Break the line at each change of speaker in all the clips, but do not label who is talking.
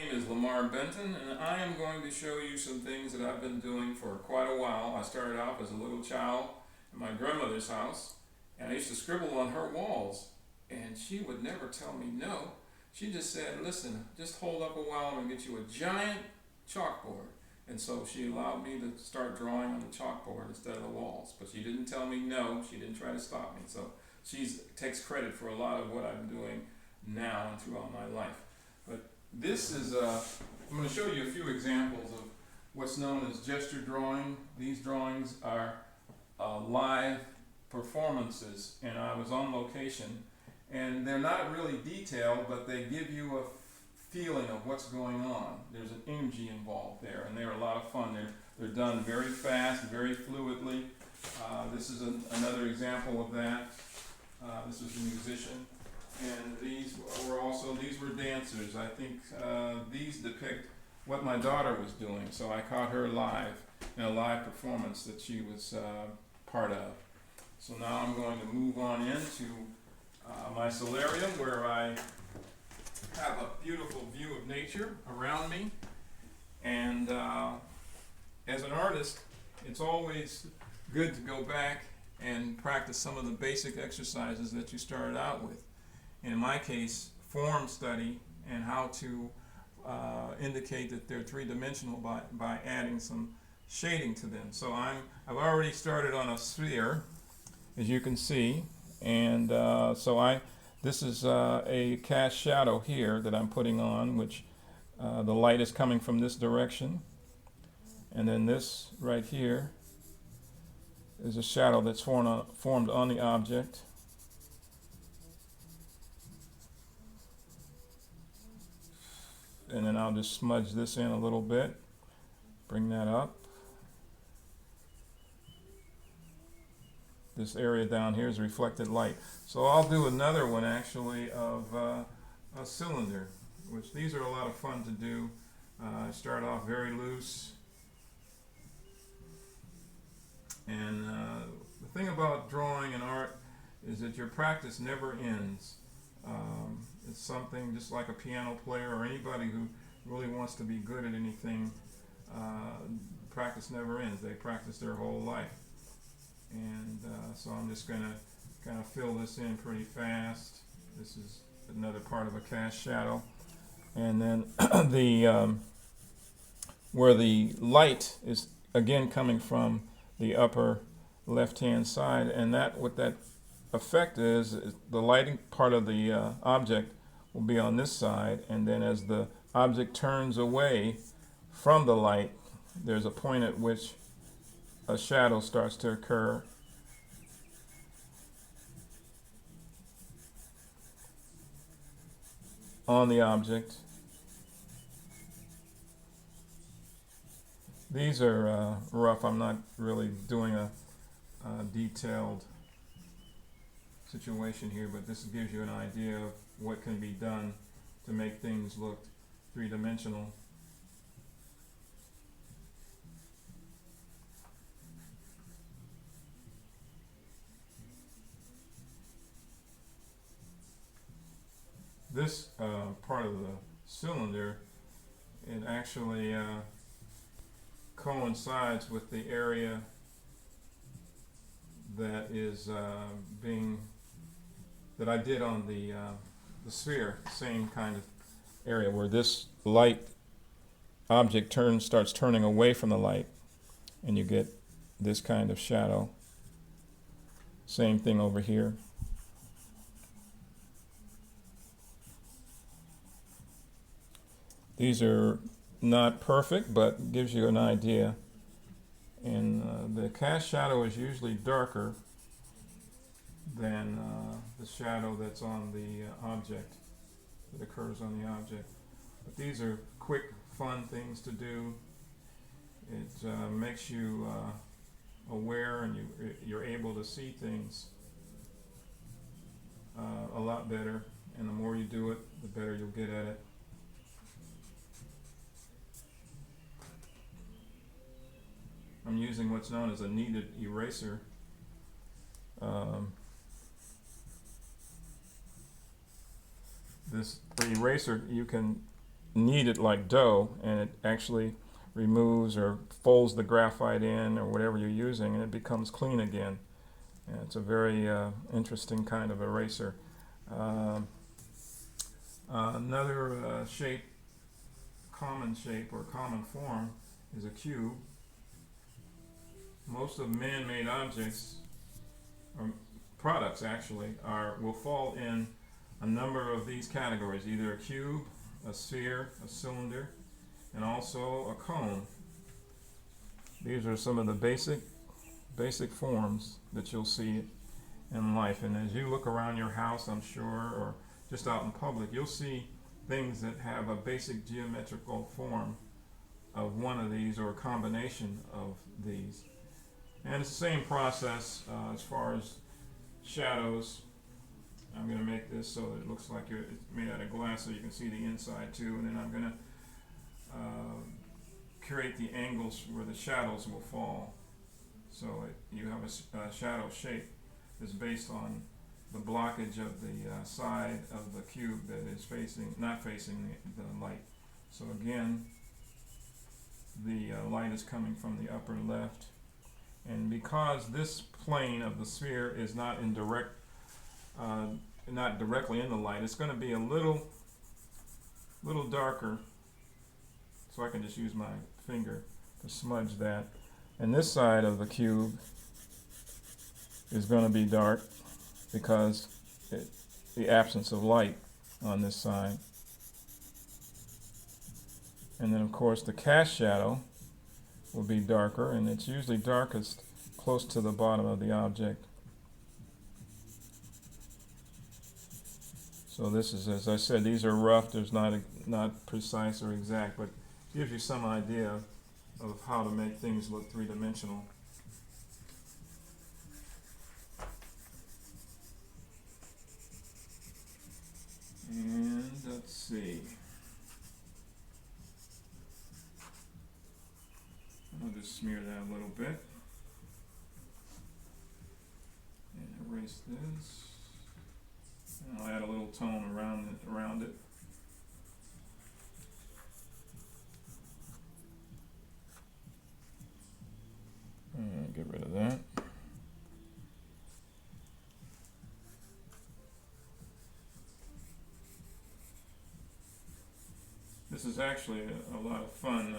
name is Lamar Benton, and I am going to show you some things that I've been doing for quite a while. I started off as a little child in my grandmother's house, and I used to scribble on her walls, and she would never tell me no. She just said, listen, just hold up a while, I'm going to get you a giant chalkboard. And so she allowed me to start drawing on the chalkboard instead of the walls. But she didn't tell me no, she didn't try to stop me. So she takes credit for a lot of what I'm doing now and throughout my life. But this is, I'm going to show you a few examples of what's known as gesture drawing. These drawings are live performances, and I was on location. And they're not really detailed, but they give you a feeling of what's going on. There's an energy involved there, and they're a lot of fun. They're done very fast, very fluidly. This is another example of that. This was a musician. And these were dancers. I think these depict what my daughter was doing. So I caught her live in a live performance that she was part of. So now I'm going to move on into my solarium, where I have a beautiful view of nature around me. And as an artist, it's always good to go back and practice some of the basic exercises that you started out with. In my case, form study and how to indicate that they're three-dimensional by adding some shading to them. So I've already started on a sphere, as you can see, and this is a cast shadow here that I'm putting on, which the light is coming from this direction, and then this right here is a shadow that's formed on the object. And then I'll just smudge this in a little bit, bring that up. This area down here is reflected light. So I'll do another one actually of a cylinder, which these are a lot of fun to do. I start off very loose. And the thing about drawing and art is that your practice never ends. It's something just like a piano player or anybody who really wants to be good at anything. Practice never ends. They practice their whole life. And so I'm just going to kind of fill this in pretty fast. This is another part of a cast shadow. And then where the light is again coming from the upper left-hand side, and what that effect is the lighting part of the object will be on this side, and then as the object turns away from the light, there's a point at which a shadow starts to occur. On the object. These are rough. I'm not really doing a detailed situation here, but this gives you an idea of what can be done to make things look three-dimensional. This part of the cylinder, it actually coincides with the area that is that I did on the sphere, same kind of area where this light object starts turning away from the light, and you get this kind of shadow. Same thing over here. These are not perfect, but gives you an idea. And the cast shadow is usually darker than the shadow that's on the object, that occurs on the object. But these are quick, fun things to do. It makes you aware, and you're able to see things a lot better. And the more you do it, the better you'll get at it. I'm using what's known as a kneaded eraser. The eraser, you can knead it like dough, and it actually removes or folds the graphite in or whatever you're using, and it becomes clean again. And it's a very interesting kind of eraser. Um Another shape, common shape or common form, is a cube. Most of man-made objects, or products actually, will fall in a number of these categories: either a cube, a sphere, a cylinder, and also a cone. These are some of the basic forms that you'll see in life. And as you look around your house, I'm sure, or just out in public, you'll see things that have a basic geometrical form of one of these or a combination of these. And it's the same process as far as shadows. I'm going to make this so that it looks like it's made out of glass so you can see the inside too. And then I'm going to create the angles where the shadows will fall. So you have a shadow shape that's based on the blockage of the side of the cube that is not facing the light. So again, the light is coming from the upper left. And because this plane of the sphere is not directly in the light, it's going to be a little darker. So I can just use my finger to smudge that. And this side of the cube is going to be dark because the absence of light on this side. And then of course the cast shadow will be darker, and it's usually darkest close to the bottom of the object. So this is, as I said, these are rough. There's not precise or exact, but gives you some idea of how to make things look three-dimensional. And let's see. I'll just smear that a little bit and erase this. And I'll add a little tone around it. And get rid of that. This is actually a lot of fun.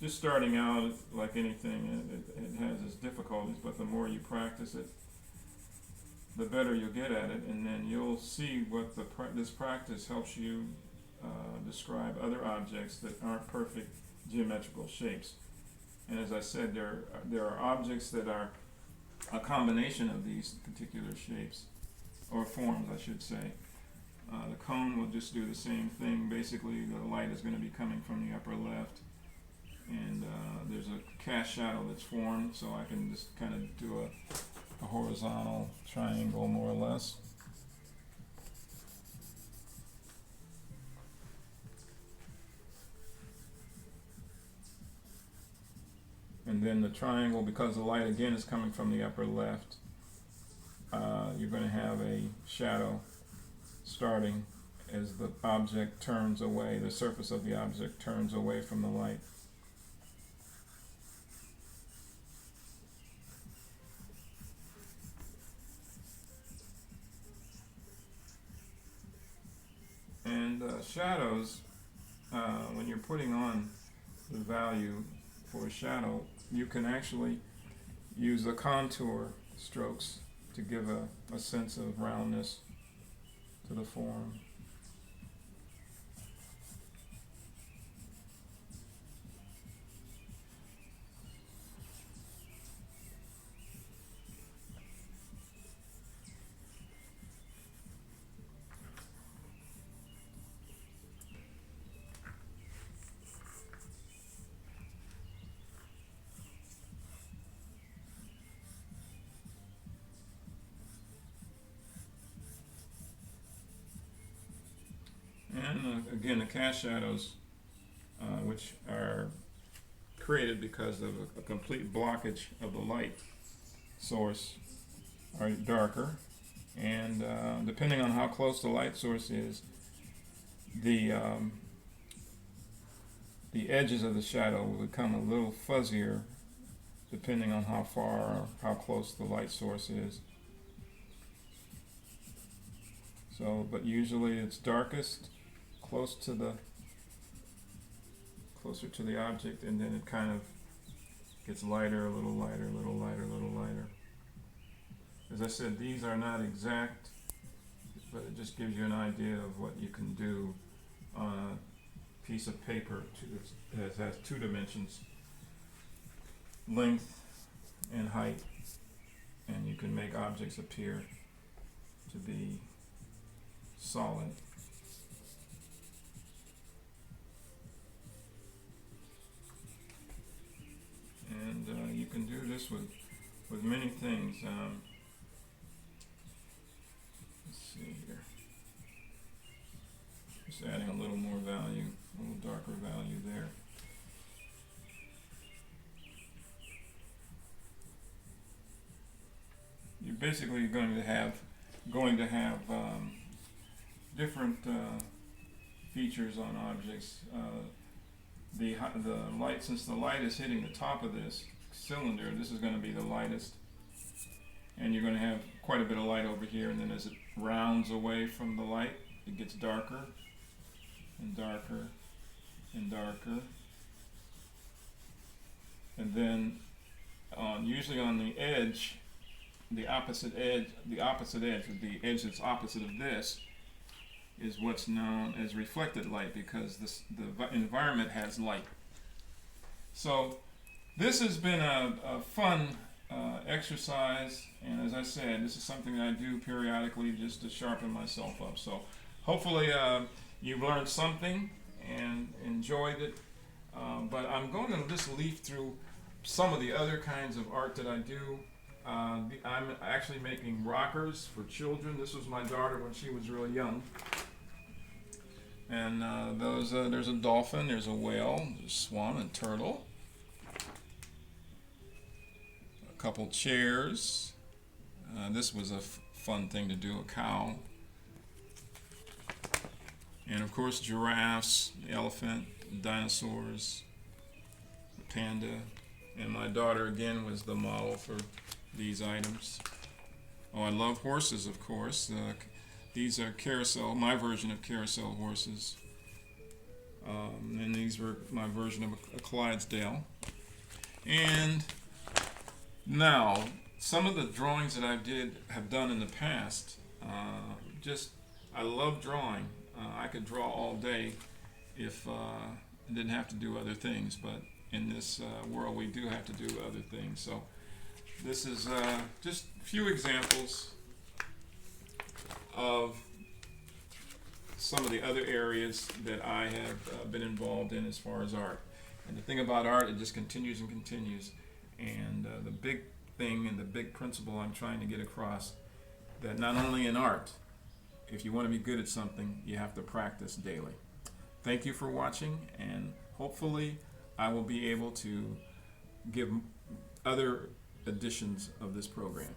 Just starting out, like anything, it has its difficulties, but the more you practice it, the better you'll get at it, and then you'll see what this practice helps you describe other objects that aren't perfect geometrical shapes. And as I said, there are objects that are a combination of these particular shapes, or forms, I should say. The cone will just do the same thing. Basically, the light is going to be coming from the upper left, and there's a cast shadow that's formed, so I can just kind of do a horizontal triangle, more or less. And then the triangle, because the light again is coming from the upper left, you're going to have a shadow starting as the object turns away, the surface of the object turns away from the light. And shadows, when you're putting on the value for a shadow, you can actually use the contour strokes to give a sense of roundness to the form. And again, the cast shadows, which are created because of a complete blockage of the light source, are darker. And depending on how close the light source is, the the edges of the shadow will become a little fuzzier depending on how far or how close the light source is. So, but usually it's darkest closer to the object, and then it kind of gets lighter, a little lighter, a little lighter, a little lighter. As I said, these are not exact, but it just gives you an idea of what you can do on a piece of paper that has 2 dimensions, length and height, and you can make objects appear to be solid. And you can do this with many things. Let's see here. Just adding a little more value, a little darker value there. You're basically going to have different features on objects. The light, since the light is hitting the top of this cylinder, this is going to be the lightest, and you're going to have quite a bit of light over here, and then as it rounds away from the light, it gets darker and darker and darker, and then usually on the edge, the edge that's opposite of this is what's known as reflected light, because the environment has light. So this has been a fun exercise, and as I said, this is something that I do periodically just to sharpen myself up. So hopefully you've learned something and enjoyed it, but I'm going to just leaf through some of the other kinds of art that I do. I'm actually making rockers for children. This was my daughter when she was really young. And there's a dolphin, there's a whale, there's a swan and turtle. A couple chairs. This was a fun thing to do, a cow. And of course giraffes, the elephant, the dinosaurs, the panda. And my daughter again was the model for these items. Oh, I love horses, of course. These are carousel, my version of carousel horses. And these were my version of a Clydesdale. And now, some of the drawings that I have done in the past, I love drawing. I could draw all day if I didn't have to do other things, but in this world we do have to do other things. So this is just a few examples of some of the other areas that I have been involved in as far as art. And the thing about art, it just continues and continues. And the big thing and the big principle I'm trying to get across, that not only in art, if you want to be good at something, you have to practice daily. Thank you for watching, and hopefully I will be able to give other editions of this program.